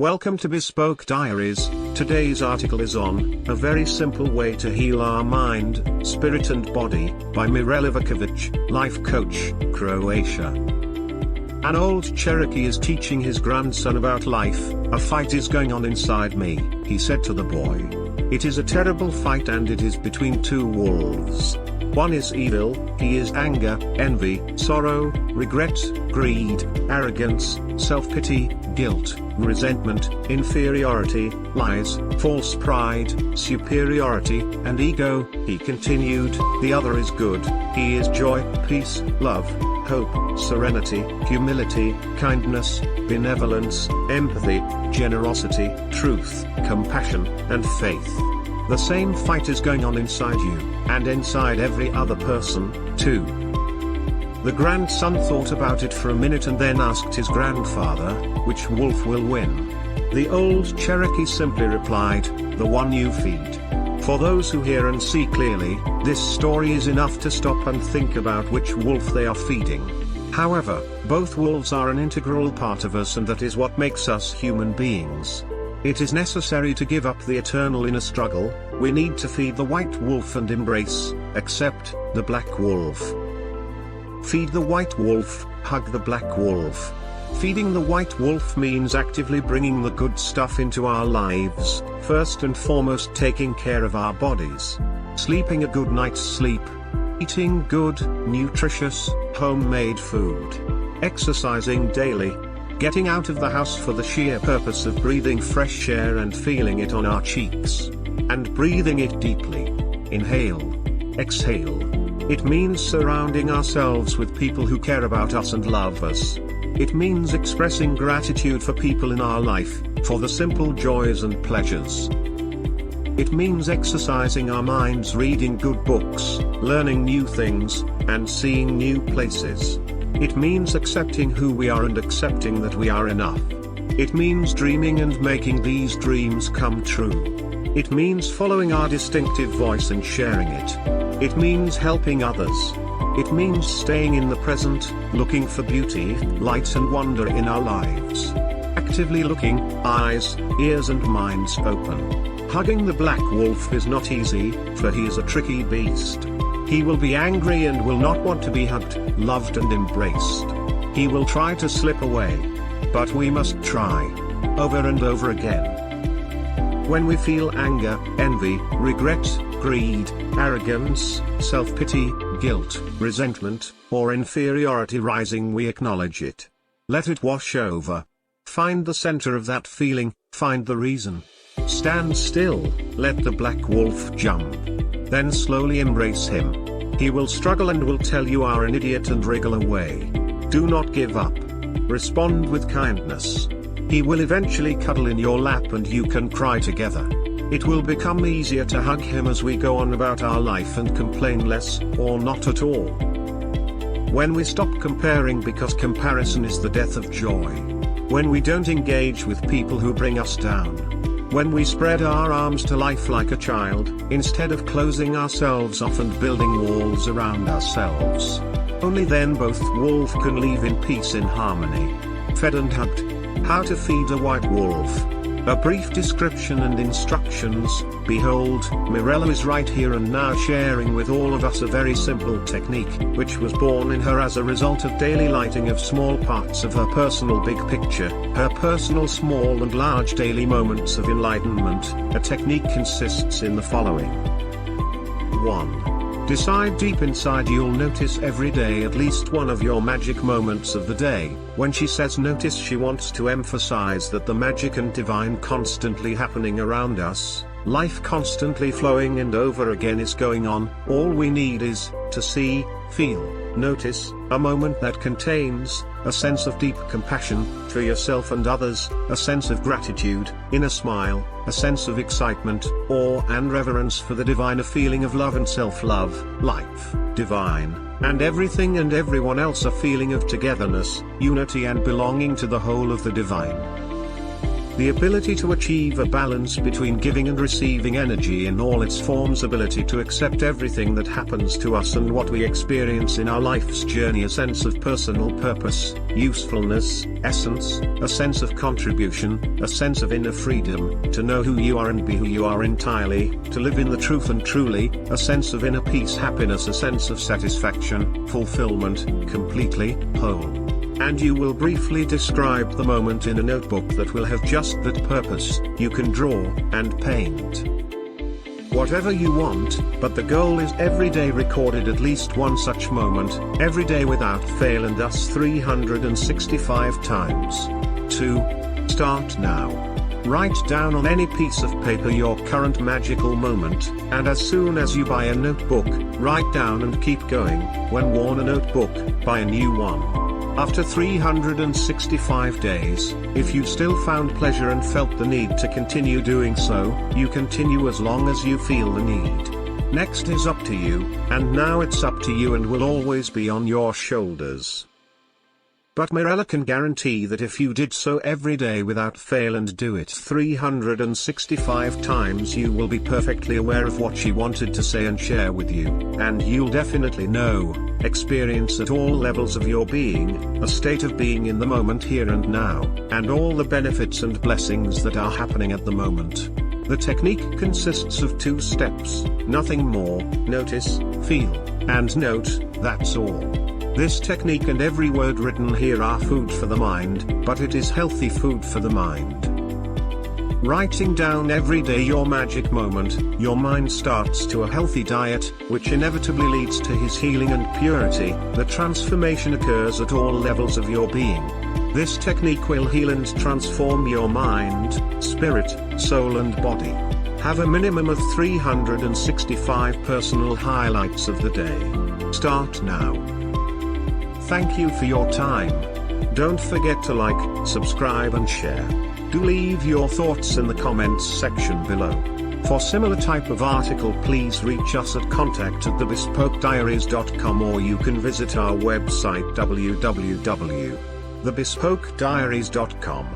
Welcome to Bespoke Diaries. Today's article is on A Very Simple Way to Heal Our Mind, Spirit and Body, by Mirela Vukovic, life coach, Croatia. An old Cherokee is teaching his grandson about life. A fight is going on inside me, he said to the boy. It is a terrible fight and it is between two wolves. One is evil, he is anger, envy, sorrow, regret, greed, arrogance, self-pity, guilt, resentment, inferiority, lies, false pride, superiority, and ego, he continued. The other is good, he is joy, peace, love, hope, serenity, humility, kindness, benevolence, empathy, generosity, truth, compassion, and faith. The same fight is going on inside you, and inside every other person, too. The grandson thought about it for a minute and then asked his grandfather, which wolf will win? The old Cherokee simply replied, the one you feed. For those who hear and see clearly, this story is enough to stop and think about which wolf they are feeding. However, both wolves are an integral part of us, and that is what makes us human beings. It is necessary to give up the eternal inner struggle. We need to feed the white wolf and embrace, accept, the black wolf. Feed the white wolf, hug the black wolf. Feeding the white wolf means actively bringing the good stuff into our lives, first and foremost taking care of our bodies. Sleeping a good night's sleep. Eating good, nutritious, homemade food. Exercising daily. Getting out of the house for the sheer purpose of breathing fresh air and feeling it on our cheeks. And breathing it deeply. Inhale. Exhale. It means surrounding ourselves with people who care about us and love us. It means expressing gratitude for people in our life, for the simple joys and pleasures. It means exercising our minds, reading good books, learning new things, and seeing new places. It means accepting who we are and accepting that we are enough. It means dreaming and making these dreams come true. It means following our distinctive voice and sharing it. It means helping others. It means staying in the present, looking for beauty, light and wonder in our lives. Actively looking, eyes, ears and minds open. Hugging the black wolf is not easy, for he is a tricky beast. He will be angry and will not want to be hugged, loved and embraced. He will try to slip away. But we must try. Over and over again. When we feel anger, envy, regret, greed, arrogance, self-pity, guilt, resentment, or inferiority rising, we acknowledge it. Let it wash over. Find the center of that feeling, find the reason. Stand still, let the black wolf jump. Then slowly embrace him. He will struggle and will tell you are an idiot and wriggle away. Do not give up. Respond with kindness. He will eventually cuddle in your lap and you can cry together. It will become easier to hug him as we go on about our life and complain less, or not at all. When we stop comparing, because comparison is the death of joy. When we don't engage with people who bring us down. When we spread our arms to life like a child, instead of closing ourselves off and building walls around ourselves. Only then both wolves can live in peace, in harmony. Fed and hugged. How to feed a white wolf. A brief description and instructions. Behold, Mirela is right here and now sharing with all of us a very simple technique, which was born in her as a result of daily lighting of small parts of her personal big picture, her personal small and large daily moments of enlightenment. A technique consists in the following. 1. Decide deep inside you'll notice every day at least one of your magic moments of the day. When she says notice, she wants to emphasize that the magic and divine constantly happening around us, life constantly flowing and over again is going on. All we need is to see, feel, notice a moment that contains a sense of deep compassion for yourself and others, a sense of gratitude, inner smile, a sense of excitement, awe and reverence for the divine, a feeling of love and self-love, life, divine, and everything and everyone else, a feeling of togetherness, unity and belonging to the whole of the divine. The ability to achieve a balance between giving and receiving energy in all its forms, ability to accept everything that happens to us and what we experience in our life's journey, a sense of personal purpose, usefulness, essence, a sense of contribution, a sense of inner freedom, to know who you are and be who you are entirely, to live in the truth and truly, a sense of inner peace, happiness, a sense of satisfaction, fulfillment, completely whole. And you will briefly describe the moment in a notebook that will have just that purpose. You can draw and paint whatever you want, but the goal is every day recorded at least one such moment, every day without fail, and thus 365 times. 2. Start now. Write down on any piece of paper your current magical moment, and as soon as you buy a notebook, write down and keep going. When worn a notebook, buy a new one. After 365 days, if you still found pleasure and felt the need to continue doing so, you continue as long as you feel the need. Next is up to you, and now it's up to you and will always be on your shoulders. But Mirela can guarantee that if you did so every day without fail and do it 365 times, you will be perfectly aware of what she wanted to say and share with you, and you'll definitely know, experience at all levels of your being, a state of being in the moment here and now, and all the benefits and blessings that are happening at the moment. The technique consists of 2 steps, nothing more. Notice, feel, and note, that's all. This technique and every word written here are food for the mind, but it is healthy food for the mind. Writing down every day your magic moment, your mind starts to a healthy diet, which inevitably leads to his healing and purity. The transformation occurs at all levels of your being. This technique will heal and transform your mind, spirit, soul and body. Have a minimum of 365 personal highlights of the day. Start now. Thank you for your time. Don't forget to like, subscribe and share. Do leave your thoughts in the comments section below. For similar type of article, please reach us at contact@thebespokediaries.com, or you can visit our website www.thebespokediaries.com.